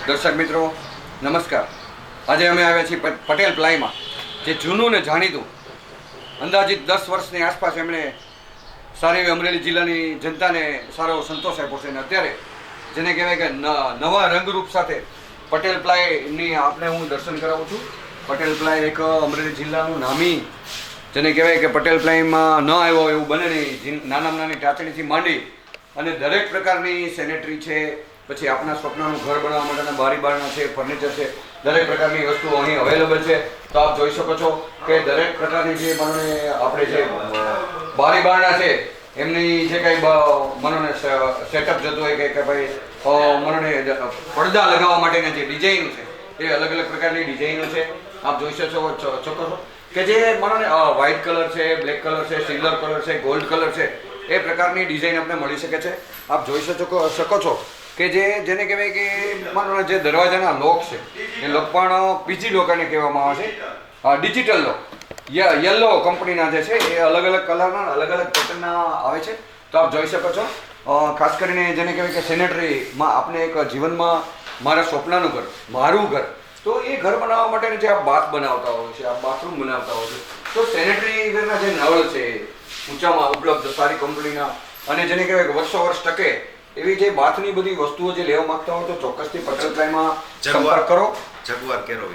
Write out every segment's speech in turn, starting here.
દર્શક મિત્રો નમસ્કાર। આજે અમે આવ્યા છીએ પટેલ પ્લાયમાં, જે જૂનું ને જાણીતું અંદાજિત 10 વર્ષની આસપાસ એમણે સારી એવી અમરેલી જિલ્લાની જનતાને સારો સંતોષ આપ્યો છે। અને અત્યારે જેને કહેવાય કે નવા રંગરૂપ સાથે પટેલ પ્લાયની આપણે હું દર્શન કરાવું છું। પટેલ પ્લાય એક અમરેલી જિલ્લાનું નામી, જેને કહેવાય કે પટેલ પ્લાયમાં ન આવ્યો એવું બને નહીં। નાનામાં નાની ટાચણીથી માંડી અને દરેક પ્રકારની સેનેટરી છે, પછી આપણા સ્વપ્નનું ઘર બનાવવા માટેના બારી બારણા છે, ફર્નિચર છે, દરેક પ્રકારની વસ્તુઓ અહીં અવેલેબલ છે। તો આપ જોઈ શકો છો કે દરેક પ્રકારની જે મને આપણે જે બારી બારણા છે એમની જે કંઈ મનોને સેટઅપ જતું હોય કે ભાઈ મનોને પડદા લગાવવા માટેના જે ડિઝાઇનો છે એ અલગ અલગ પ્રકારની ડિઝાઇનો છે। આપ જોઈ શકો છો કે જે મનોને વ્હાઇટ કલર છે, બ્લેક કલર છે, સિલ્વર કલર છે, ગોલ્ડ કલર છે, એ પ્રકારની ડિઝાઇન આપણે મળી શકે છે। આપ જોઈ શકો છો કે જેને કહેવાય કે માનો જે દરવાજાના લોક છે એ લોક પણ પીજી લોકોને કહેવામાં આવે છે। ડિજિટલ લોક યલો કંપનીના જે છે એ અલગ અલગ કલરના અલગ અલગ પેટર્નના આવે છે। તો આપ જોઈ શકો છો, ખાસ કરીને જેને કહેવાય કે સેનેટરીમાં આપણે એક જીવનમાં મારા સ્વપ્નનું ઘર, મારું ઘર, તો એ ઘર બનાવવા માટે જે આ બાથ બનાવતા હોય છે, આ બાથરૂમ બનાવતા હોય છે, તો સેનેટરી વેરના જે નળ છે ઊંચામાં ઉપલબ્ધ સારી કંપનીના અને જેને કહેવાય કે વર્ષો વર્ષ ટકે એવી જે બાથની બધી વસ્તુઓ જે લેવા માંગતા હોય તો ચોક્કસથી પટેલ પ્લાયમાં સંપર્ક કરો।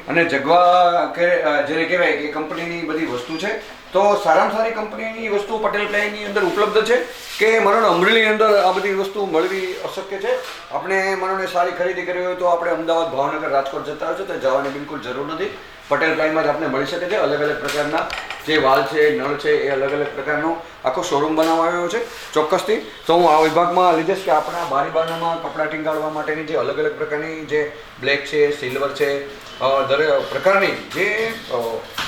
અને જગવા કે જેને કહેવાય કે કંપનીની બધી વસ્તુ છે, તો સારામાં સારી કંપનીની વસ્તુ પટેલ પ્લાયની અંદર ઉપલબ્ધ છે કે મનોને અમરેલીની અંદર આ બધી વસ્તુ મળવી અશક્ય છે। આપણે મનોને સારી ખરીદી કરવી હોય તો આપણે અમદાવાદ, ભાવનગર, રાજકોટ જતા હોય છે તો જવાની બિલકુલ જરૂર નથી। પટેલ પ્લાયમાં જ આપણે મળી શકે છે। અલગ અલગ પ્રકારના જે વાલ છે, નળ છે, એ અલગ અલગ પ્રકારનો આખો શોરૂમ બનાવવામાં આવ્યો છે ચોક્કસથી। તો હું આ વિભાગમાં લીધેશ કે આપણા બારી બારણામાં કપડાં ટીંગાળવા માટેની જે અલગ અલગ પ્રકારની જે બ્લેક છે, સિલ્વર છે, દરેક પ્રકારની જે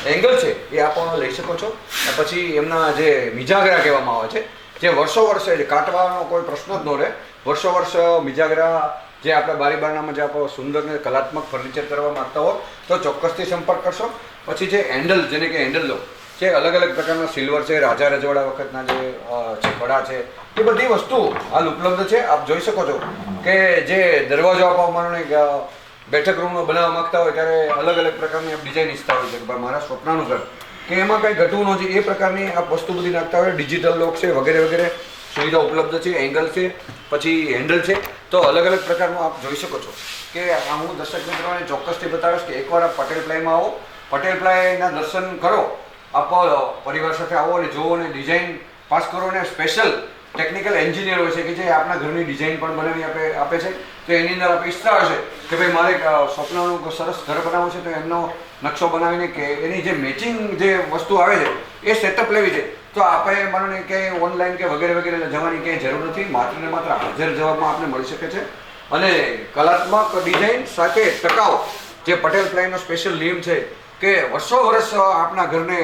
એંગલ છે એ આપ લઈ શકો છો। પછી એમના જે મિજાગરા કહેવામાં આવે છે, જે વર્ષો વર્ષે જે કાટવાનો કોઈ પ્રશ્ન જ ન રહે, વર્ષો વર્ષ મિજાગરા જે આપણે બારી બારણામાં જે આપણે સુંદર ને કલાત્મક ફર્નિચર કરવા માંગતા હો તો ચોક્કસથી સંપર્ક કરશો। પછી જે હેન્ડલ, જેને કે હેન્ડલ લો, જે અલગ અલગ પ્રકારના સિલ્વર છે, રાજા રજવાડા વખતના જે કડા છે, એ બધી વસ્તુ હાલ ઉપલબ્ધ છે। આપ જોઈ શકો છો કે જે દરવાજો આપવા માનો બેઠક રૂમનો બનાવવા માંગતા હોય ત્યારે અલગ અલગ પ્રકારની ડિઝાઇન ઈચ્છતા હોય છે કે ભાઈ મારા સ્વપ્નનું ઘર કે એમાં કંઈ ઘટવું ન જોઈએ એ પ્રકારની આપ વસ્તુ બધી નાખતા હોય। ડિજિટલ લોક છે વગેરે વગેરે સુવિધા ઉપલબ્ધ છે, એંગલ છે, પછી હેન્ડલ છે, તો અલગ અલગ પ્રકારનું આપ જોઈ શકો છો કે હું દર્શક મિત્રોને ચોક્કસથી બતાવીશ કે એકવાર આપ પટેલ પ્લાયમાં આવો, પટેલ પ્લાયના દર્શન કરો, આપ પરિવાર સાથે આવો અને જુઓ અને ડિઝાઇન પાસ કરો। અને સ્પેશિયલ ટેકનિકલ એન્જિનિયર હોય છે કે જે આપણા ઘરની ડિઝાઇન પણ બનાવી આપે છે। તો એની અંદર આપણે ઈચ્છતા હોય છે કે ભાઈ મારે સ્વપ્નનું સરસ ઘર બનાવવું છે, તો એમનો નકશો બનાવીને કે એની જે મેચિંગ જે વસ્તુ આવે છે એ સેટઅપ લેવી છે, તો આપણે માનો ને ક્યાંય ઓનલાઈન કે વગેરે વગેરે જવાની ક્યાંય જરૂર નથી। માત્ર ને માત્ર હાજર જવાબમાં આપણે મળી શકે છે। અને કલાત્મક ડિઝાઇન સાથે ટકાઉ જે પટેલ પ્લાયનો સ્પેશિયલ નિયમ છે કે વર્ષો વર્ષ આપણા ઘરને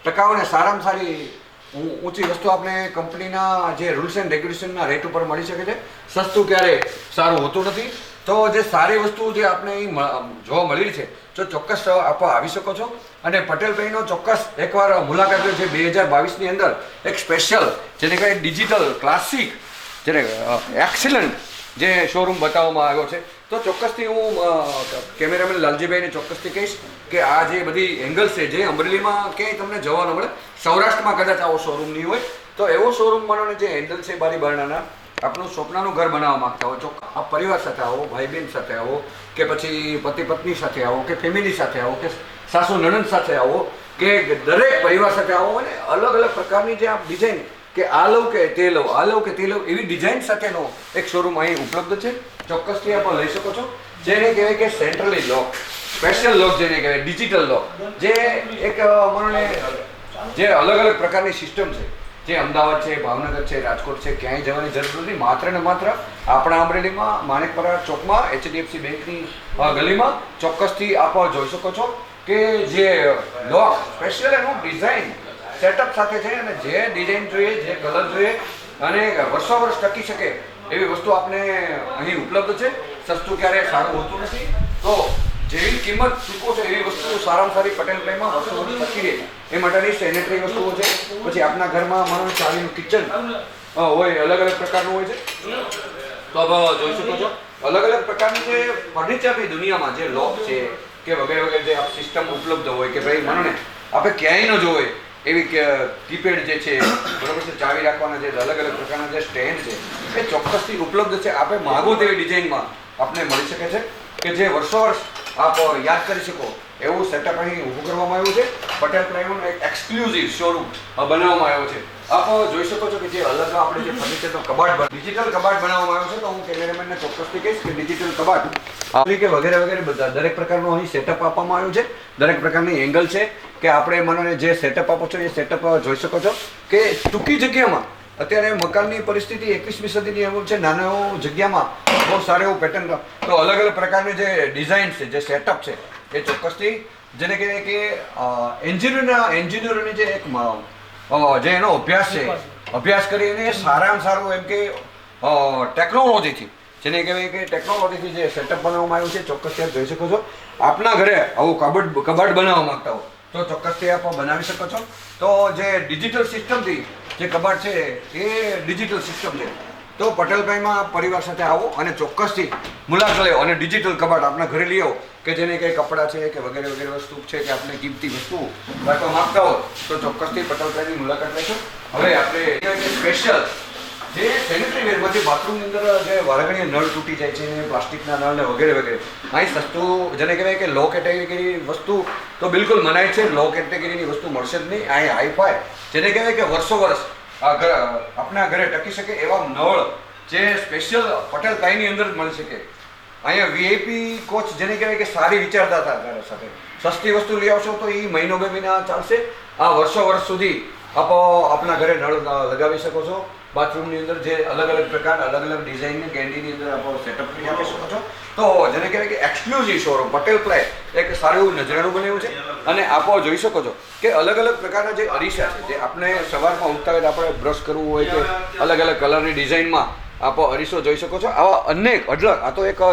ટકાઉ અને સારામાં સારી ઊંચી વસ્તુ આપણે કંપનીના જે રૂલ્સ એન્ડ રેગ્યુલેશનના રેટ ઉપર મળી શકે છે। સસ્તું ક્યારે સારું હોતું નથી। તો જે સારી વસ્તુ જે આપણે અહીં જોવા મળી છે તો ચોક્કસ આપ આવી શકો છો। અને પટેલ પ્લાયનો ચોક્કસ એકવાર મુલાકાત લો। જે 2022ની અંદર એક સ્પેશિયલ જેને કંઈ ડિજિટલ ક્લાસિક જેને એક્સિલન્ટ જે શોરૂમ બતાવવામાં આવ્યો છે, તો ચોક્કસથી હું કેમેરામેન લાલજીભાઈને ચોક્કસથી કહીશ કે આ જે બધી એંગલ છે જે અમરેલીમાં ક્યાંય તમને જોવા ન મળે, સૌરાષ્ટ્રમાં કદાચ આવો શોરૂમ નહીં હોય, તો એવો શોરૂમ બનાવને જે હેન્ડલ છે બારી બારણાના આપણું સ્વપ્નનું ઘર બનાવવા માંગતા હોય, આપ પરિવાર સાથે આવો, ભાઈ બહેન સાથે આવો, કે પછી પતિ પત્ની સાથે આવો, કે ફેમિલી સાથે આવો, કે સાસુ નણંદ સાથે આવો, કે દરેક પરિવાર સાથે આવો અને અલગ અલગ પ્રકારની જે આપ ડિઝાઇન કે આ લઉં કે તે લઉં, આ લઉં કે તે લઉં એવી ડિઝાઇન સાથેનો એક શોરૂમ અહીં ઉપલબ્ધ છે। ચોક્કસથી આપ લઈ શકો છો। જેને કહેવાય કે સેન્ટ્રલી લોક, સ્પેશિયલ લોક જેને કહેવાય, ડિજિટલ લોક, જે એક મને જે અલગ અલગ પ્રકારની સિસ્ટમ છે, જે અમદાવાદ છે, ભાવનગર છે, રાજકોટ છે, ક્યાંય જવાની જરૂર નથી। માત્ર ને માત્ર આપણા અમરેલીમાં માણેકપરા ચોકમાં HDFC બેંકની ગલીમાં ચોક્કસથી આપ જોઈ શકો છો કે જે લોક સ્પેશિયલ એનું ડિઝાઇન સેટઅપ સાથે છે અને જે ડિઝાઇન જોઈએ, જે કલર જોઈએ અને વર્ષો વર્ષ ટકી શકે એવી વસ્તુ આપણે અહીં ઉપલબ્ધ છે। સસ્તું ક્યારેય સારું હોતું નથી। તો જેવી કિંમત ચૂકો છો એવી વસ્તુ સારામાં સારી પટેલ પ્લાયમાં વર્ષો વર્ષ ટકી રહે એ માટેની સેનેટરી વસ્તુઓ છે। પછી આપના ઘરમાં માનો ચાવીનું કિચન હોય, અલગ અલગ પ્રકારનું હોય છે। તો હવે જોઈ શકો છો અલગ અલગ પ્રકારની જે ફર્નિચરની દુનિયામાં જે લોક છે કે વગેરે વગેરે જે સિસ્ટમ ઉપલબ્ધ હોય કે ભાઈ મને આપણે ક્યાંય ન જોવે એવી કે કીપેડ જે છે બરોબર છે, ચાવી રાખવાના જે અલગ અલગ પ્રકારના જે સ્ટેન્ડ છે એ ચોક્કસથી ઉપલબ્ધ છે. આપણે માગો તેવી ડિઝાઇનમાં આપને મળી શકે છે કે જે વર્ષો વર્ષ આપ યાદ કરી શકો એવું સેટઅપ અહીં ઊભું કરવામાં આવ્યું છે. પટેલ પ્લાયવુડ એક એક્સક્લુઝિવ શોરૂમ બનાવવામાં આવ્યો છે. આપ જોઈ શકો છો કે જે અલગ આપણે જે ફર્નિચરનો કબાટ ડિજિટલ કબાટ બનાવવામાં આવ્યો છે. તો હું કેમેરામેનને ચોક્કસથી કહીશ કે ડિજિટલ કબાટ કે વગેરે વગેરે બધા દરેક પ્રકારનું અહીં સેટઅપ આપવામાં આવ્યું છે. દરેક પ્રકારની એંગલ છે કે આપણે મને જે સેટઅપ આપો છો એ સેટઅપ જોઈ શકો છો કે ટૂંકી જગ્યામાં અત્યારે મકાનની પરિસ્થિતિ 21મી સદીની એવું છે. નાના જગ્યામાં બહુ સારું એવું પેટર્ન તો અલગ અલગ પ્રકારની જે ડિઝાઇન છે જે સેટઅપ છે એ ચોક્કસથી જેને કહેવાય કે એન્જિનિયરોની જે એક જે એનો અભ્યાસ છે અભ્યાસ કરીને સારામાં સારું એમ કે ટેકનોલોજીથી જેને કહેવાય કે ટેકનોલોજીથી જે સેટઅપ બનાવવામાં આવ્યું છે ચોક્કસથી આપ જોઈ શકો છો. આપના ઘરે આવું કબાટ બનાવવા માંગતા હો તો ચોક્કસથી આપ બનાવી શકો છો. તો જે ડિજિટલ સિસ્ટમથી જે કબાટ છે એ ડિજિટલ સિસ્ટમ છે. તો પટેલભાઈમાં પરિવાર સાથે આવો અને ચોક્કસથી મુલાકાત લેવો અને ડિજિટલ કબાટ આપના ઘરે લઈ આવો કે જેને કંઈ કપડાં છે કે વગેરે વગેરે વસ્તુ છે કે આપણે કિંમતી વસ્તુ રાખવા માંગતા હો તો ચોક્કસથી પટેલભાઈની મુલાકાત લેશો. હવે આપણે સ્પેશિયલ જે સેનિટરી વેરમાંથી બાથરૂમની અંદર જે વારાઘડીએ નળ તૂટી જાય છે પ્લાસ્ટિકના નળ ને વગેરે વગેરે અહીં સસ્તું જેને કહેવાય કે લો કેટેગરીની વસ્તુ તો બિલકુલ મનાય છે. લો કેટેગરીની વસ્તુ મળશે જ નહીં. અહીં હાઈફાઈ જેને કહેવાય કે વર્ષો વર્ષ આપણા ઘરે ટકી શકે એવા નળ જે સ્પેશિયલ પટેલ પાઈની અંદર જ મળી શકે. અહીંયા વીઆઈપી કોચ જેને કહેવાય કે સારી વિચારધારા સાથે સસ્તી વસ્તુ લઈ આવશો તો એ મહિનો બે મહિના ચાલશે. આ વર્ષો વર્ષ સુધી આપના ઘરે નળ લગાવી શકો છો. બાથરૂમની અંદર જે અલગ અલગ પ્રકાર અલગ અલગ ડિઝાઇનની કેન્ડીની અંદર આપણે સેટઅપ કરી આપી શકો છો. તો જેને કહેવાય કે એક્સક્લુઝિવ શોરૂમ પટેલ પ્લાય એક સારું એવું નજરાણું બનાવ્યું છે. અને આપ જોઈ શકો છો કે અલગ અલગ પ્રકારના જે અરીસા છે જે આપણે સવારમાં ઉઠતા હોય આપણે બ્રશ કરવું હોય કે અલગ અલગ કલરની ડિઝાઇનમાં આપ અરીસો જોઈ શકો છો. આવા અનેક અઢળક આ તો એક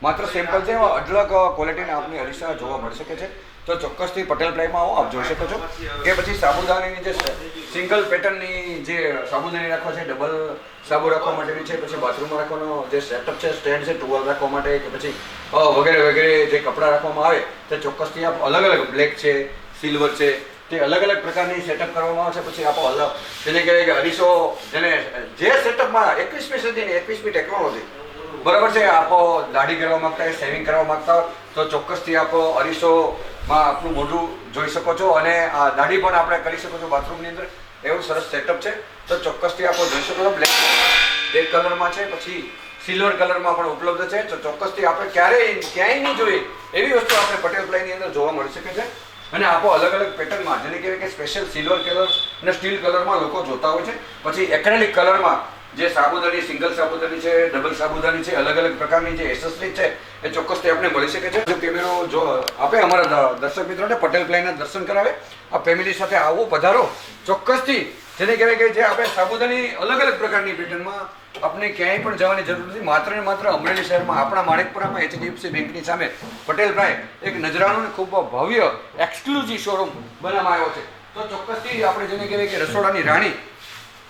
માત્ર સેમ્પલ છે. એવા અઢળક ક્વોલિટીના આપને અરીસા જોવા મળી શકે છે. તો ચોક્કસથી પટેલ પ્લાયમાં આવો આપ જોઈ શકો છો કે પછી સાબુદાણીની જે સિંગલ પેટર્નની જે સાબુદાણી રાખવા છે ડબલ સાબુ રાખવા માટેની છે, પછી બાથરૂમમાં રાખવાનો જે સેટઅપ છે સ્ટેન્ડ છે ટુવાલ રાખવા માટે કે પછી વગેરે વગેરે જે કપડાં રાખવામાં આવે તે ચોક્કસથી આપ અલગ અલગ બ્લેક છે સિલ્વર છે તે અલગ અલગ પ્રકારની સેટઅપ કરવામાં આવે છે. પછી આપો અલગ જેને કહેવાય કે અરીસો જેને જે સેટઅપમાં 21મી સદીની 21મી ટેકનોલોજી બરાબર છે. આપો દાઢી કરવા માંગતા હોય સેવિંગ કરવા માંગતા હોય તો ચોક્કસથી આપો અરીસોમાં આપનું મોઢું જોઈ શકો છો અને આ દાઢી પણ આપણે કરી શકો છો બાથરૂમની અંદર. એવું સરસ સેટઅપ છે. તો ચોક્કસથી આપો જોઈ શકો છો. બ્લેક કલરમાં છે પછી સિલ્વર કલરમાં પણ ઉપલબ્ધ છે. તો ચોક્કસથી આપણે ક્યાંય નહીં જોઈએ એવી વસ્તુ આપણે પટેલ પ્લાયની અંદર જોવા મળી શકે છે. અને આપો અલગ અલગ પેટર્નમાં જેને કહેવાય કે સ્પેશિયલ સિલ્વર કલર અને સ્ટીલ કલરમાં લોકો જોતા હોય છે. પછી એક્રેલિક કલરમાં જે સાબુદાણી સિંગલ સાબુદાણી છે ડબલ સાબુદાણી છે અલગ અલગ પ્રકારની જે એસેસરીઝ છે એ ચોક્કસથી આપણે મળી શકે છે. જો કેમેરો જો આપે અમારા દર્શક મિત્રોને પટેલ પ્લાયના દર્શન કરાવે આ ફેમિલી સાથે આવો પધારો ચોક્કસથી જેને કહેવાય કે જે આપણે સાબુદાણી અલગ અલગ પ્રકારની પેટર્નમાં આપણે ક્યાંય પણ જવાની જરૂર નથી. માત્ર ને માત્ર અમરેલી શહેરમાં આપણા માણેકપુરામાં HDFC બેંકની સામે પટેલ પ્લાય એક નજરાણું ને ખૂબ ભવ્ય એક્સક્લુઝિવ શોરૂમ બનાવવામાં આવ્યો છે. તો ચોક્કસથી આપણે જેને કહેવાય કે રસોડાની રાણી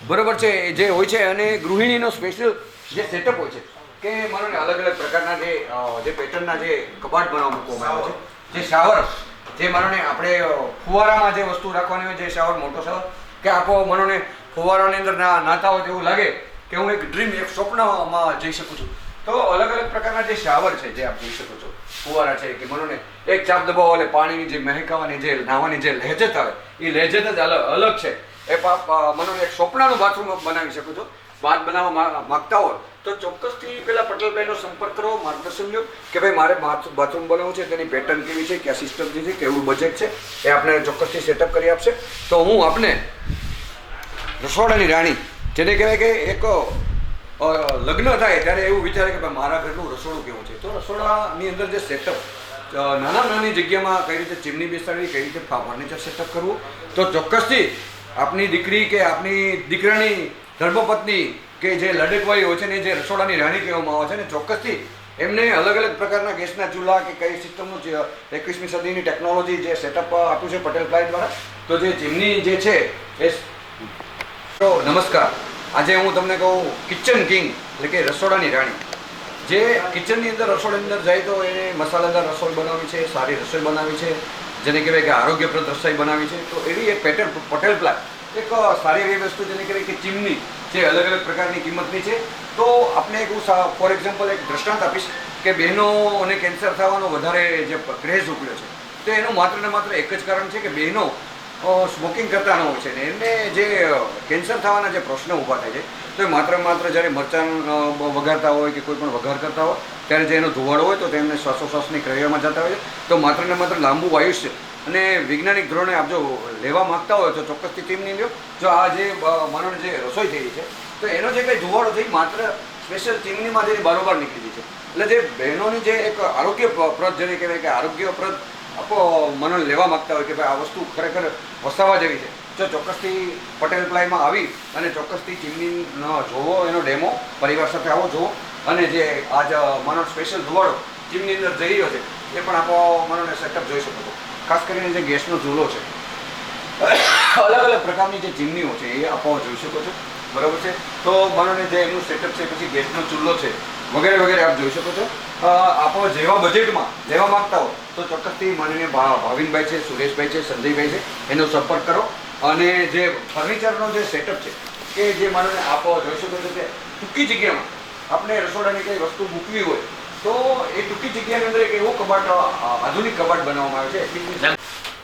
બરોબર છે જે હોય છે અને ગૃહિણીનો સ્પેશિયલ જે સેટઅપ હોય છે કે મને અલગ અલગ પ્રકારના જે પેટર્નના જે કબાટ બનાવવા મૂકવામાં આવે છે. જે શાવર જે મને આપણે ફુવારામાં જે વસ્તુ રાખવાની હોય જે શાવર મોટો શાવર કે આપો મને ફુવારાની અંદર નાતા હોય તેવું લાગે કે હું એક ડ્રીમ એક સ્વપ્નમાં જઈ શકું છું. તો અલગ અલગ પ્રકારના જે શાવર છે જે આપ જોઈ શકો છો ફુવારા છે કે મને એક ચાપ દબાવો એટલે પાણીની જે મહેકાવાની જે નાહવાની જે લહેજત આવે એ લહેજત જ અલગ છે. એ મને એક સ્વપ્નાનું બાથરૂમ બનાવી શકો છો. બાથ બનાવવા માગતા હોય તો ચોક્કસથી પેલા પટેલભાઈનો સંપર્ક કરો, માર્ગદર્શન લો કે ભાઈ મારે બાથરૂમ બનાવવું છે તેની પેટર્ન કેવી છે ક્યાં સિસ્ટમ છે કેવું બજેટ છે એ આપણે ચોક્કસથી સેટઅપ કરી આપશે. તો હું આપને રસોડાની રાણી જેને કહેવાય કે એક લગ્ન થાય ત્યારે એવું વિચારે કે ભાઈ મારા ઘરનું રસોડું કેવું છે. તો રસોડાની અંદર જે સેટઅપ નાની જગ્યામાં કઈ રીતે ચીમની બેસાડવી કઈ રીતે ફર્નિચર સેટઅપ કરવું તો ચોક્કસથી આપની દીકરી કે આપની દીકરાની ધર્મપત્ની કે જે લડકવાઈ હોય છે ને જે રસોડાની રાણી કહેવામાં આવે છે ને ચોક્કસથી એમને અલગ અલગ પ્રકારના ગેસના ચૂલા કે કઈ સિસ્ટમનું 21મી સદીની ટેકનોલોજી જે સેટઅપ આપ્યું છે પટેલ પ્લાય દ્વારા. તો જે ચીમની જે છે એ નમસ્કાર આજે હું તમને કહું કિચન કિંગ એટલે કે રસોડાની રાણી. જે કિચનની અંદર રસોડાની અંદર જાય તો એને મસાલેદાર રસોઈ બનાવી છે, સારી રસોઈ બનાવી છે, જેને કહેવાય કે આરોગ્યપ્રદ રસોઈ બનાવી છે. તો એવી એક પટેલ પ્લાય એક સારી એવી વસ્તુ જેને કહેવાય કે ચીમની જે અલગ અલગ પ્રકારની કિંમતની છે. તો આપણે એક ફોર એક્ઝામ્પલ એક દ્રષ્ટાંત આપીશ કે બહેનોને કેન્સર થવાનો વધારે જે ક્રેઝ ઉપડ્યો છે, તો એનું માત્ર ને માત્ર એક જ કારણ છે કે બહેનો સ્મોકિંગ કરતા ન હોય છે ને એમને જે કેન્સર થવાના જે પ્રશ્નો ઊભા થાય છે, તો એ માત્ર જ્યારે મરચાં વઘારતા હોય કે કોઈ પણ વઘાર કરતા હોય ત્યારે જે એનો ધુવાડો હોય તો તેમને શ્વાસોશ્વાસની ક્રિયામાં જતા હોય છે. તો માત્ર ને માત્ર લાંબુ આયુષ્ય અને વૈજ્ઞાનિક ધોરણે આપ જો લેવા માગતા હોય તો ચોક્કસથી ચીમની લ્યો. જો આ જે માનવ જે રસોઈ થઈ છે તો એનો જે કંઈ ધુવાડો થઈ માત્ર સ્પેશિયલ ચીમનીમાં જે બારોબાર નીકળી છે. એટલે જે બહેનોની જે એક આરોગ્યપ્રદ જેને કહેવાય કે આરોગ્યપ્રદ આપો મને લેવા માગતા હોય કે ભાઈ આ વસ્તુ ખરેખર વસાવા જેવી છે, જો ચોક્કસથી પટેલ પ્લાયમાં આવી અને ચોક્કસથી ચીમની જોવો, એનો ડેમો પરિવાર સાથે આવો જોવો. અને જે આજ માનો સ્પેશિયલ ધુવાડો ચીમની અંદર જઈ રહ્યો છે એ પણ આપો માનોને સેટઅપ જોઈ શકો છો. ખાસ કરીને જે ગેસનો ચૂલો છે, અલગ અલગ પ્રકારની જે ચીમનીઓ છે એ આપો જોઈ શકો છો. બરાબર છે. તો માનોને જે એનું સેટઅપ છે, પછી ગેસનો ચૂલો છે વગેરે વગેરે આપ જોઈ શકો છો. આપો જેવા બજેટમાં લેવા માગતા હો તો ચોક્કસથી માનીને ભાવિનભાઈ છે, સુરેશભાઈ છે, સંજયભાઈ છે, એનો સંપર્ક કરો. અને જે ફર્નિચરનો જે સેટઅપ છે કે જે માનોને આપો જોઈ શકો છો કે ટૂંકી જગ્યામાં આપણે રસોડાની કંઈ વસ્તુ મૂકવી હોય તો એ ટૂંકી જગ્યાની અંદર એક એવું કબાટ આધુનિક કબાટ બનાવવામાં આવે છે.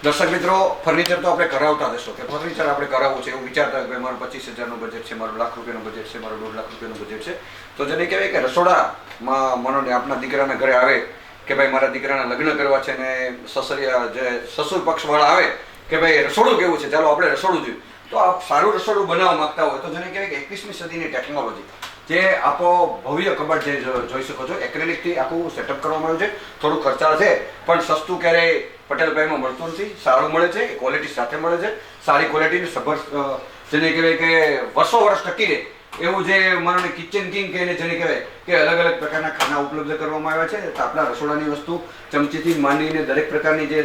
દર્શક મિત્રો, ફર્નિચર તો આપણે કરાવતા જશો કે ફર્નિચર આપણે કરાવવું છે એવું વિચારતા હોય કે મારું 25,000નું બજેટ છે, મારું લાખ રૂપિયાનું બજેટ છે, મારું 1.5 લાખ રૂપિયાનું બજેટ છે. તો જેને કહેવાય કે રસોડામાં માનોને આપણા દીકરાના ઘરે આવે કે ભાઈ મારા દીકરાના લગ્ન કરવા છે ને સસરિયા જે સસુર પક્ષવાળા આવે કે ભાઈ રસોડું કેવું છે, ચાલો આપણે રસોડું જોઈએ. તો આપ સારું રસોડું બનાવવા માંગતા હોય તો જેને કહેવાય કે 21મી સદીની ટેકનોલોજી જે આપો ભવ્ય કબાટ જે જોઈ શકો છો, એક્રેલિકથી આખું સેટઅપ કરવામાં આવ્યું છે. થોડું ખર્ચાળ છે પણ સસ્તું ક્યારેય પટેલ ભાઈમાં મળતું નથી. સારું મળે છે, ક્વોલિટી સાથે મળે છે, સારી ક્વોલિટીની સભર જેને કહેવાય કે વર્ષો વર્ષ ટકી રહે એવું જે માનોને કિચન કિંગ કહીને જેને કહેવાય કે અલગ અલગ પ્રકારના ખાના ઉપલબ્ધ કરવામાં આવ્યા છે. તો આપણા રસોડાની વસ્તુ ચમચીથી માંડીને દરેક પ્રકારની જે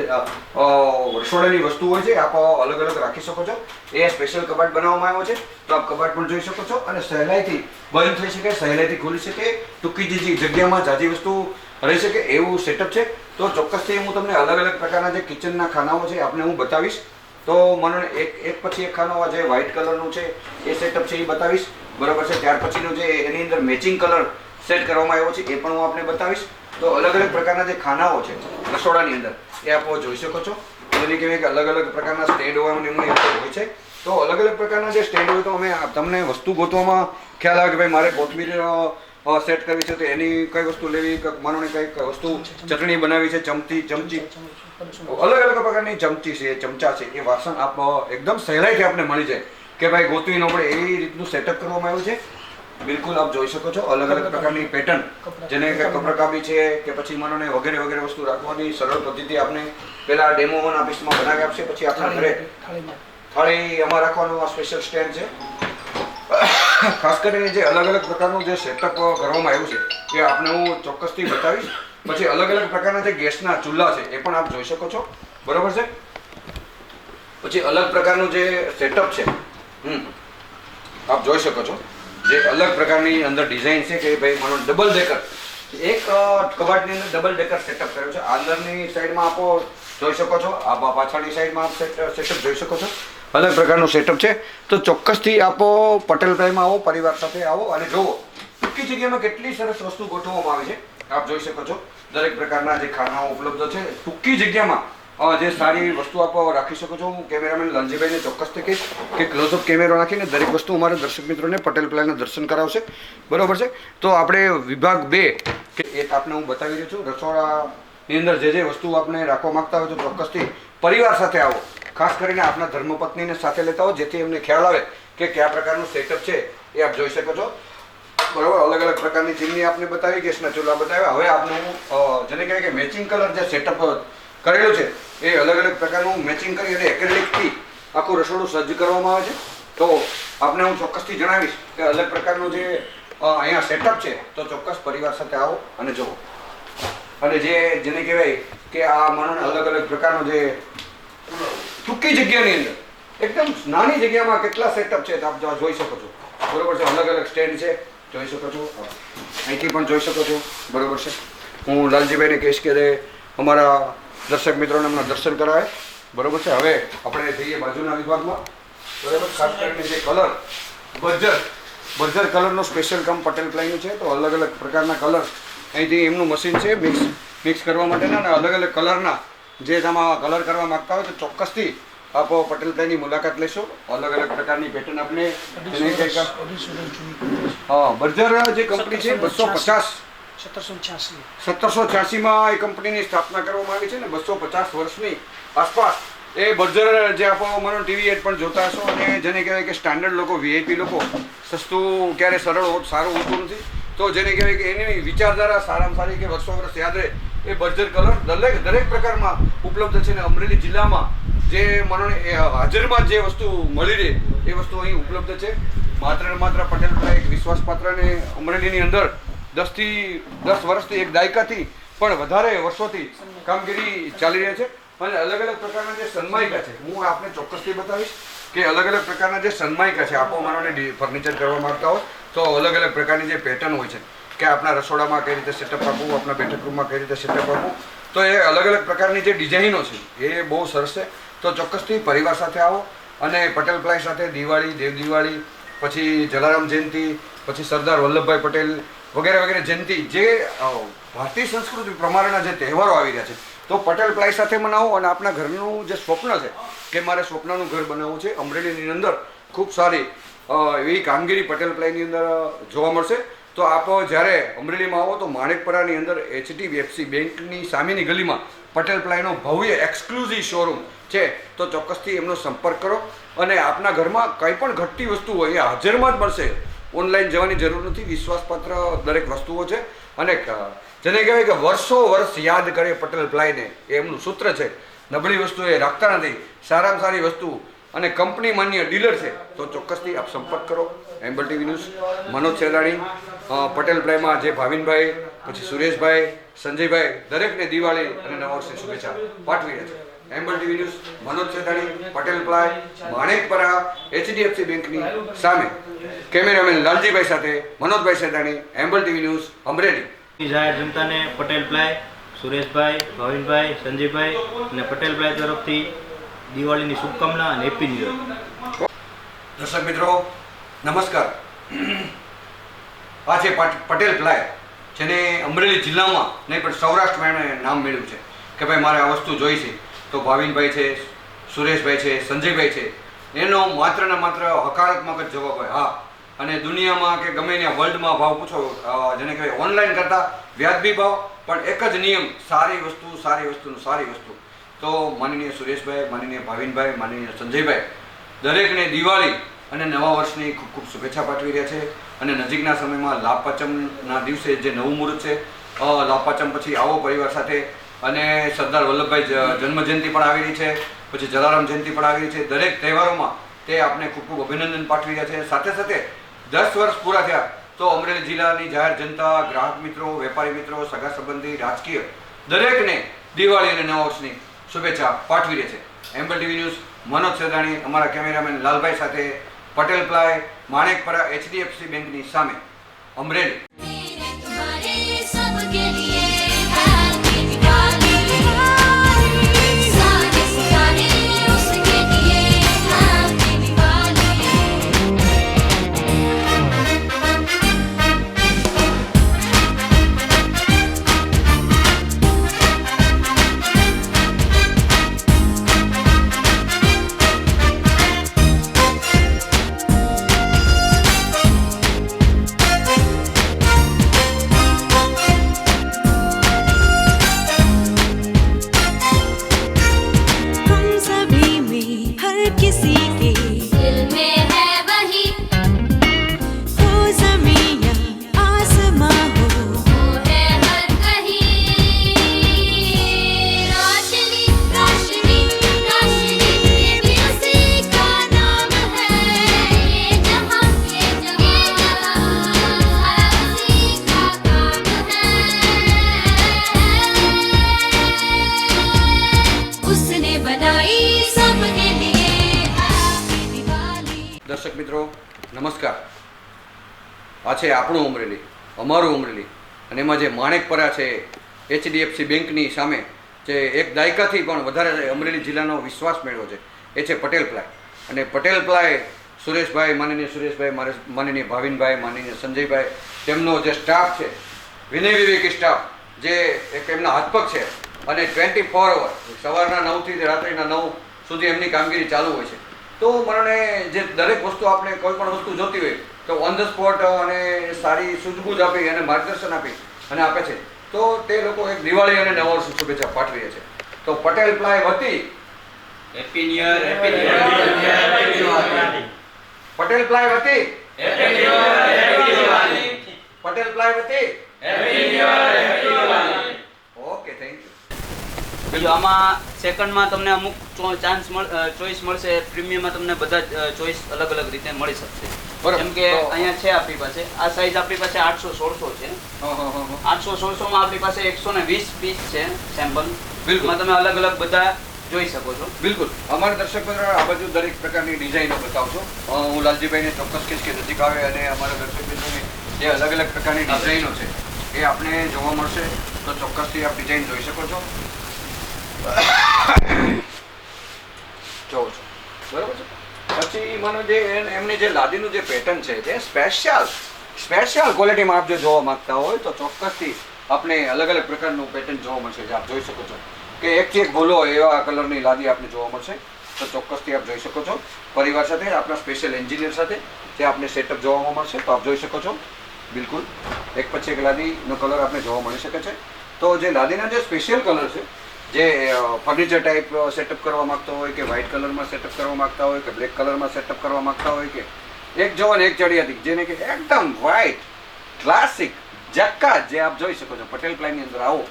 રસોડાની વસ્તુ હોય છે આપ અલગ અલગ રાખી શકો છો. એ સ્પેશિયલ કબાટ બનાવવામાં આવ્યો છે. તો આપ કબાટ પણ જોઈ શકો છો અને સહેલાઈથી બંધ થઈ શકે, સહેલાઈથી ખોલી શકે, ટૂંકી જગ્યામાં જાજી વસ્તુ રહી શકે એવું સેટઅપ છે. તો ચોક્કસથી હું તમને અલગ અલગ પ્રકારના જે કિચનના ખાનાઓ છે આપણે હું બતાવીશ. તો મને એક પછી એક ખાનો જે વ્હાઇટ કલરનું છે એ સેટઅપ છે એ બતાવીશ. બરાબર છે. ત્યાર પછીનું જે એની અંદર મેચિંગ કલર સેટ કરવામાં આવ્યો છે એ પણ હું આપને બતાવીશ. તો અલગ અલગ પ્રકારના જે ખાનાઓ છે રસોડાની અંદર એ આપ જોઈ શકો છો. જેને કહેવાય કે અલગ અલગ પ્રકારના સ્ટેન્ડ હોય છે. તો અલગ અલગ પ્રકારના જે સ્ટેન્ડ હોય તો અમે તમને વસ્તુ ગોતવામાં ખ્યાલ આવે કે ભાઈ મારે કોથમીર સેટ કરવી છે તો એની કઈ વસ્તુ લેવી, માનો ને કઈ વસ્તુ ચટણી બનાવી છે, ચમચી અલગ અલગ પ્રકારની ચમચી છે, ચમચા છે, એ વાસણ આપ એકદમ સહેલાઈથી આપને મળી જાય કે ભાઈ ગોતવી ન પડે એવી રીતનું સેટઅપ કરવામાં આવ્યું છે. બિલકુલ આપ જોઈ શકો છો અલગ અલગ પ્રકારની પેટર્ન જેને કે કપરકાબી છે કે પછી માનો ને વગેરે વગેરે વસ્તુ રાખવાની સરળ પદ્ધતિ આપણે પહેલા ડેમો ઓફિસમાં બનાવી આપશે. પછી આપણા ઘરે થાળી એમાં રાખવાનું આ સ્પેશિયલ સ્ટેન્ડ છે. ખાસ કરીને જે અલગ અલગ પ્રકારનું જે સેટઅપ કરવામાં આવ્યું છે એ આપણે હું ચોક્કસથી બતાવીશ. પછી અલગ અલગ પ્રકારના જે ગેસના ચૂલા છે એ પણ આપ જોઈ શકો છો. બરાબર છે. પછી અલગ પ્રકારનું જે સેટઅપ છે આપ જોઈ શકો છો. જે અલગ પ્રકારની અંદર ડિઝાઇન છે કે ભાઈ માનો ડબલ ડેકર એક કબાટની અંદર ડબલ ડેકર સેટઅપ કર્યો છે. અંદરની સાઈડમાં આપો જોઈ શકો છો, આ પાછળની સાઈડમાં આપ સેટઅપ જોઈ શકો છો. અલગ પ્રકારનું સેટઅપ છે. તો ચોક્કસથી આપો પટેલ પ્લાયમાં આવો, પરિવાર સાથે આવો અને જુઓ ટૂંકી જગ્યામાં કેટલી સરસ વસ્તુ ગોઠવવામાં આવી છે. આપ જોઈ શકો છો દરેક પ્રકારના જે ખાનાઓ ઉપલબ્ધ છે ટૂંકી જગ્યામાં જે સારી વસ્તુ આપ રાખી શકો છો. હું કેમેરામેન લંજીભાઈને ચોક્કસથી કહીશ કે ક્લોઝઅપ કેમેરો નાખીને દરેક વસ્તુ અમારા દર્શક મિત્રોને પટેલ પ્લાયના દર્શન કરાવશે. બરાબર છે. તો આપણે વિભાગ 2 કે એક આપને હું બતાવી રહ્યો છું. રસોડાની અંદર જે વસ્તુ આપણે રાખવા માંગતા હોય તો ચોક્કસથી પરિવાર સાથે આવો. ખાસ કરીને આપના ધર્મપત્નીને સાથે લેતા હો જેથી એમને ખ્યાલ આવે કે કયા પ્રકારનું સેટઅપ છે એ આપ જોઈ શકો છો. બરાબર. અલગ અલગ પ્રકારની ચીમની આપને બતાવી, ગેસના ચૂલા બતાવ્યા. હવે આપણે હું જેને કહેવાય કે મેચિંગ કલર જે સેટઅપ કરેલું છે એ અલગ અલગ પ્રકારનું મેચિંગ કરી અને એક્રેલિકથી આખું રસોડું સજ્જ કરવામાં આવે છે. તો આપને હું ચોક્કસથી જણાવીશ કે અલગ પ્રકારનું જે અહીંયા સેટઅપ છે તો ચોક્કસ પરિવાર સાથે આવો અને જુઓ. અને જેને કહેવાય કે આ માનો અલગ અલગ પ્રકારનો જે ટૂંકી જગ્યાની અંદર એકદમ નાની જગ્યામાં કેટલા સેટઅપ છે આપ જોઈ શકો છો. બરોબર છે. અલગ અલગ સ્ટેન્ડ છે, જોઈ શકો છો, અહીંથી પણ જોઈ શકો છો, બરાબર છે. હું લાલજીભાઈને કહીશ કે અમારા દર્શક મિત્રોને એમના દર્શન કરાવે, બરાબર છે. હવે આપણે જઈએ બાજુના વિભાગમાં, બરાબર. ખાસ કરીને જે કલર બર્જર કલરનો સ્પેશિયલ કામ પટેલ પ્લાયનું છે. તો અલગ અલગ પ્રકારના કલર અહીંથી એમનું મશીન છે મિક્સ કરવા માટેના, અને અલગ અલગ કલરના જે તમે કલર કરવા માગતા હોય તો ચોક્કસથી આપ પટેલ પ્લાયની મુલાકાત લેશો. અલગ અલગ પ્રકારની પેટર્ન આપણે બર્જર જે કંપની છે 1786માં એ કંપનીની સ્થાપના કરવામાં આવી છે ને 250 વર્ષની આસપાસ એ બર્જર જે આપો માનો ટીવી એડ પણ જોતા હશો, અને જેને કહેવાય કે સ્ટાન્ડર્ડ લોકો, વીઆઈપી લોકો, સસ્તું ક્યારે સરળ સારું હોતું નથી. તો જેને કહેવાય કે એની વિચારધારા સારામાં સારી કે વર્ષો વર્ષ યાદ રહે એ બર્જર કલર દરેક પ્રકારમાં ઉપલબ્ધ છે. ને અમરેલી જિલ્લામાં જે માનોને હાજરમાં જે વસ્તુ મળી રહે એ વસ્તુ અહીં ઉપલબ્ધ છે. માત્ર ને માત્ર પટેલ પ્લાય એક વિશ્વાસપાત્ર, ને અમરેલીની અંદર 10 વર્ષથી એક દાયકાથી પણ વધારે વર્ષોથી કામગીરી ચાલી રહી છે. અને અલગ અલગ પ્રકારના જે સન્માયિકા છે હું આપને ચોક્કસથી બતાવીશ કે અલગ અલગ પ્રકારના જે સન્માયિકા છે, આપો માનોને ફર્નિચર કરવા માંગતા હોય તો અલગ અલગ પ્રકારની જે પેટર્ન હોય છે કે આપણા રસોડામાં કઈ રીતે સેટઅપ આપવું, આપણા બેઠક રૂમમાં કઈ રીતે સેટઅપ આપવું, તો એ અલગ અલગ પ્રકારની જે ડિઝાઇનો છે એ બહુ સરસ છે. તો ચોક્કસથી પરિવાર સાથે આવો અને પટેલ પ્લાય સાથે દિવાળી, દેવ દિવાળી, પછી જલારામ જયંતિ, પછી સરદાર વલ્લભભાઈ પટેલ વગેરે જયંતિ, જે ભારતીય સંસ્કૃતિ પ્રમાણેના જે તહેવારો આવી રહ્યા છે તો પટેલ પ્લાય સાથે મનાવો. અને આપણા ઘરનું જે સ્વપ્ન છે કે મારે સ્વપ્નનું ઘર બનાવવું છે, અમરેલીની અંદર ખૂબ સારી એવી કામગીરી પટેલ પ્લાયની અંદર જોવા મળશે. તો આપ જ્યારે અમરેલીમાં આવો તો માણેકપરાની અંદર HDFC બેંકની સામેની ગલીમાં પટેલ પ્લાયનો ભવ્ય એક્સક્લુઝિવ શોરૂમ છે. તો ચોક્કસથી એમનો સંપર્ક કરો અને આપના ઘરમાં કંઈ પણ ઘટતી વસ્તુ હોય એ હાજરમાં જ મળશે. ઓનલાઈન જવાની જરૂર નથી. વિશ્વાસપાત્ર દરેક વસ્તુઓ છે અને જેને કહેવાય કે વર્ષ યાદ કરે પટેલ પ્લાયને એ એમનું સૂત્ર છે. નબળી વસ્તુ એ રાખતા નથી, સારામાં સારી વસ્તુ અને કંપની માન્ય ડીલર છે. તો ચોક્કસથી આપ સંપર્ક કરો. એમ્બલ ટીવી ન્યૂઝ, મનોજ સેદાણી, પટેલ પ્લાયમાં જે ભાવિનભાઈ, પછી સુરેશભાઈ, સંજયભાઈ, દરેકને દિવાળી અને નવા વર્ષની શુભેચ્છા પાઠવી રહ્યા છે. એમ્બલ TV news, Manoj Sedani, Patel ply, Manekpara, HDFC બેંકની સામે. કેમેરામેન લાલજીભાઈ સાથે મનોજભાઈ સેદાણી, એમ્બલ ટીવી ન્યૂઝ, અમરેલી. જાહેર જનતાને પટેલ પ્લાય, સુરેશભાઈ, ભાવિનભાઈ, સંજયભાઈ અને પટેલ પ્લાય તરફથી દિવાળીની શુભકામના અને હેપી ન્યૂ યર. દર્શક મિત્રો નમસ્કાર. આ છે પટેલ પ્લાય, જેને અમરેલી જિલ્લામાં નહીં પણ સૌરાષ્ટ્રમાં એણે નામ મેળવ્યું છે કે ભાઈ મારે આ વસ્તુ જોઈ છે. તો ભાવિનભાઈ છે, સુરેશભાઈ છે, સંજયભાઈ છે, એનો માત્ર ને માત્ર હકારાત્મક જ જવાબ હોય હા. અને દુનિયામાં કે ગમે ત્યાં વર્લ્ડમાં ભાવ પૂછો, જેને કહેવાય ઓનલાઈન કરતાં વ્યાજબી ભાવ, પણ એક જ નિયમ, સારી વસ્તુ. તો માનનીય સુરેશભાઈ, માનનીય ભાવિનભાઈ, માનનીય સંજયભાઈ દરેકને દિવાળી અને નવા વર્ષની ખૂબ ખૂબ શુભેચ્છા પાઠવી રહ્યા છે. અને નજીકના સમયમાં લાભ પાંચમના દિવસે જે નવું મુહૂર્ત છે, લાભ પાંચમ પછી આવો પરિવાર સાથે. અને સરદાર વલ્લભભાઈ જન્મજયંતિ પણ આવી રહી છે, પછી જલારામ જયંતિ પણ આવી રહી છે. દરેક તહેવારોમાં તે આપને ખૂબ ખૂબ અભિનંદન પાઠવી રહ્યા છે. સાથે સાથે 10 વર્ષ પૂરા થયા તો અમરેલી જિલ્લાની જાહેર જનતા, ગ્રાહક મિત્રો, વેપારી મિત્રો, સગા સંબંધી, રાજકીય દરેકને દિવાળી અને નવા વર્ષની શુભેચ્છા પાઠવી રહી છે. એમ્બલ ટીવી ન્યૂઝ, મનોજ સેદાણી, અમારા કેમેરામેન લાલભાઈ સાથે, પટેલ પ્લાય, માણેકપરા, HDFC બેંકની સામે, અમરેલી. દર્શક મિત્રો નમસ્કાર. આ છે આપણું અમરેલી, અમારું અમરેલી. અને એમાં જે માણેકપરા છે HDFC બેંકની સામે જે એક દાયકાથી પણ વધારે અમરેલી જિલ્લાનો વિશ્વાસ મેળવ્યો છે એ છે પટેલ પ્લાય. અને પટેલ પ્લાય સુરેશભાઈ, માનનીય સુરેશભાઈ, માનનીય ભાવિનભાઈ, માનનીય સંજયભાઈ, તેમનો જે સ્ટાફ છે વિનય વિવેકી સ્ટાફ, જે એક એમના હાથપગ છે અને 24 અવર સવારના 9થી રાત્રિના 9 સુધી એમની કામગીરી ચાલુ હોય છે. તો મને જે દરેક વસ્તુ આપણે કોઈ પણ વસ્તુ જોતી હોય તો ઓન ધ સ્પોટ અને સારી સૂઝબૂઝ આપી અને માર્ગદર્શન આપી અને આપે છે. તો તે લોકો એક દિવાળી અને નવા વર્ષની શુભેચ્છા પાઠવીએ છે. તો પટેલ પ્લાય વતી happy new year, happy Diwali. Patel ply વતી happy new year, happy Diwali. Patel ply વતી happy new year, happy Diwali. Okay, thank you. બીજું આમાં સેકન્ડમાં તમને અમુક ચોઈસ મળશે. પ્રીમિયમમાં તમને બધા ચોઈસ અલગ અલગ રીતે મળી શકશે. બરાબર. જેમ કે તો- અહીંયા છે આપણી પાસે આ સાઈઝ આપણી પાસે 816 છે. 816 માં આપણી પાસે 120 પીસ છે સેમ્પલ. બિલકુલ. એમાં તમે અલગ અલગ બધા જોઈ શકો છો. બિલકુલ. અમારા દર્શક મિત્રો આ બાજુ દરેક પ્રકારની ડિઝાઇનો બતાવશો. હું લાલજીભાઈને ચોક્કસ કહીશ કે નજીક આવે અને અમારા દર્શક મિત્રોની જે અલગ અલગ પ્રકારની ડિઝાઇનો છે એ આપણે જોવા મળશે. તો ચોક્કસથી આપ ડિઝાઇન જોઈ શકો છો. જોવો છો, બરાબર છે. પછી મને જે એમની જે લાદીનું જે પેટર્ન છે જે સ્પેશિયલ ક્વોલિટીમાં આપ જો જોવા માંગતા હોય તો ચોક્કસથી આપણે અલગ અલગ પ્રકારનું પેટર્ન જોવા મળશે જે આપ જોઈ શકો છો કે એકથી એક ભૂલો એવા કલરની લાદી આપને જોવા મળશે. તો ચોક્કસથી આપ જોઈ શકો છો પરિવાર સાથે, આપણા સ્પેશિયલ એન્જિનિયર સાથે જે આપને સેટઅપ જોવા મળશે. તો આપ જોઈ શકો છો બિલકુલ એક પછી એક લાદીનો કલર આપને જોવા મળી શકે છે. તો જે લાદીના જે સ્પેશિયલ કલર છે જે ફર્નિચર ટાઈપ સેટઅપ કરવા માંગતો હોય કે વ્હાઇટ કલરમાં સેટઅપ કરવા માંગતા હોય કે બ્લેક કલરમાં સેટઅપ કરવા માંગતા હોય કે એક જવાન એક ચડિયાતી જેને કે એકદમ વ્હાઇટ ક્લાસિક જક્કા જે આપ જોઈ શકો છો પટેલ પ્લાયની અંદર આવો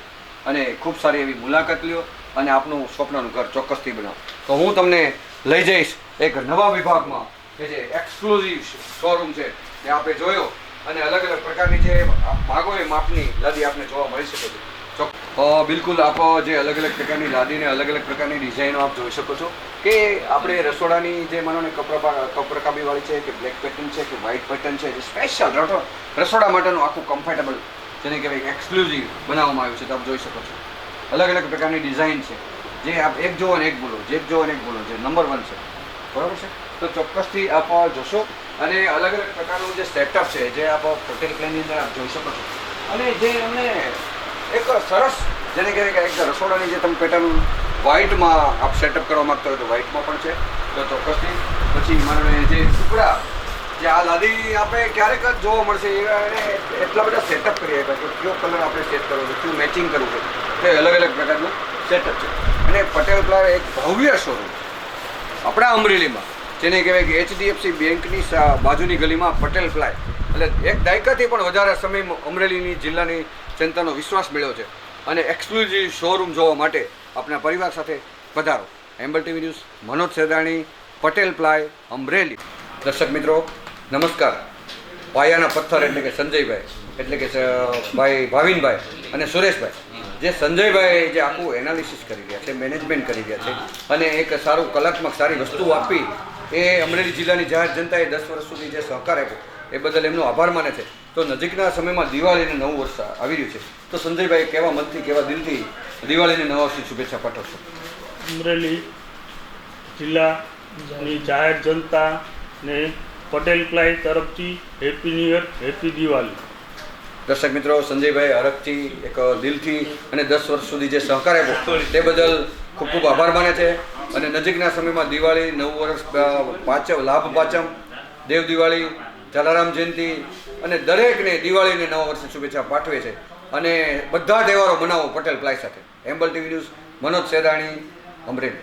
અને ખૂબ સારી એવી મુલાકાત લ્યો અને આપનું સ્વપ્નનું ઘર ચોક્કસથી બનાવો. તો હું તમને લઈ જઈશ એક નવા વિભાગમાં કે જે એક્સક્લુઝિવ શોરૂમ છે જે આપણે જોયો અને અલગ અલગ પ્રકારની જે માગો એ માપની લાદી આપને જોવા મળી શકે છે. બિલકુલ. આપ જે અલગ અલગ પ્રકારની લાદીને અલગ અલગ પ્રકારની ડિઝાઇનો આપ જોઈ શકો છો કે આપણે રસોડાની જે માનો ને કપરકાબીવાળી છે કે બ્લેક પેટર્ન છે કે વ્હાઇટ પેટર્ન છે જે સ્પેશિયલ રસોડા માટેનું આખું કમ્ફર્ટેબલ જેને કહેવાય એક્સક્લુઝિવ બનાવવામાં આવ્યું છે. તો આપ જોઈ શકો છો અલગ અલગ પ્રકારની ડિઝાઇન છે જે આપ એક જોવો ને એક બોલો, જે એક જોવો ને એક બોલો, જે નંબર 1 છે, બરાબર છે. તો ચોક્કસથી આપ જોશો અને અલગ અલગ પ્રકારનું જે સેટઅપ છે જે આપ પટેલ પ્લાયની અંદર આપ જોઈ શકો છો. અને જે અમને એક સરસ જેને કહેવાય કે એક રસોડાની જે તમે પેટર્ન વ્હાઇટમાં આપ સેટઅપ કરવા માગતા હોય તો વ્હાઇટમાં પણ છે. તો ચોક્કસથી પછી મને જે ટુકડા જે આ લાદી આપણે ક્યારેક જ જોવા મળશે એને એટલા બધા સેટઅપ કરી આપ્યા કે કયો કલર આપણે સેટ કરવો છે, કયું મેચિંગ કરવું છે, તે અલગ અલગ પ્રકારનું સેટઅપ છે. અને પટેલ પ્લાય એક ભવ્ય શોરૂમ આપણા અમરેલીમાં જેને કહેવાય કે HDFC બેંકની બાજુની ગલીમાં પટેલ પ્લાય એટલે એક દાયકાથી પણ વધારે સમય અમરેલીની જિલ્લાની જનતાનો વિશ્વાસ મેળવ્યો છે. અને એક્સક્લુઝિવ શોરૂમ જોવા માટે આપણા પરિવાર સાથે પધારો. એમ્બલ TV news, Manoj Sedani, Patel ply, Amreli. દર્શક મિત્રો નમસ્કાર. પાયાના પથ્થર એટલે કે સંજયભાઈ એટલે કે ભાઈ ભાવિનભાઈ અને સુરેશભાઈ, જે સંજયભાઈ જે આખું એનાલિસિસ કરી રહ્યા છે, મેનેજમેન્ટ કરી રહ્યા છે અને એક સારું કલાત્મક સારી વસ્તુ આપી એ અમરેલી જિલ્લાની જાહેર જનતાએ 10 વર્ષ સુધી જે સહકાર આપ્યો એ બદલ એમનો આભાર માને છે. તો નજીકના સમયમાં દિવાળીને નવું વર્ષ આવી રહ્યું છે. તો સંજયભાઈ કેવા મનથી કેવા દિલથી દિવાળીને નવા વર્ષની શુભેચ્છા પાઠવશો? અમરેલી જિલ્લાની જાહેર જનતા ને પટેલ પ્લાય તરફથી happy new year, happy Diwali. દર્શક મિત્રો, સંજયભાઈ હરખથી એક દિલથી અને 10 વર્ષ સુધી જે સહકાર આપ્યો તે બદલ ખૂબ ખૂબ આભાર માને છે. અને નજીકના સમયમાં દિવાળી, નવું વર્ષ, લાભ પાંચમ, દેવ દિવાળી, જલારામ જયંતિ અને દરેકને દિવાળીને નવા વર્ષની શુભેચ્છા પાઠવે છે. અને બધા તહેવારો મનાવો પટેલ પ્લાય સાથે. એમ્બલ TV ન્યૂઝ, મનોજ સેદાણી, અમરેલી.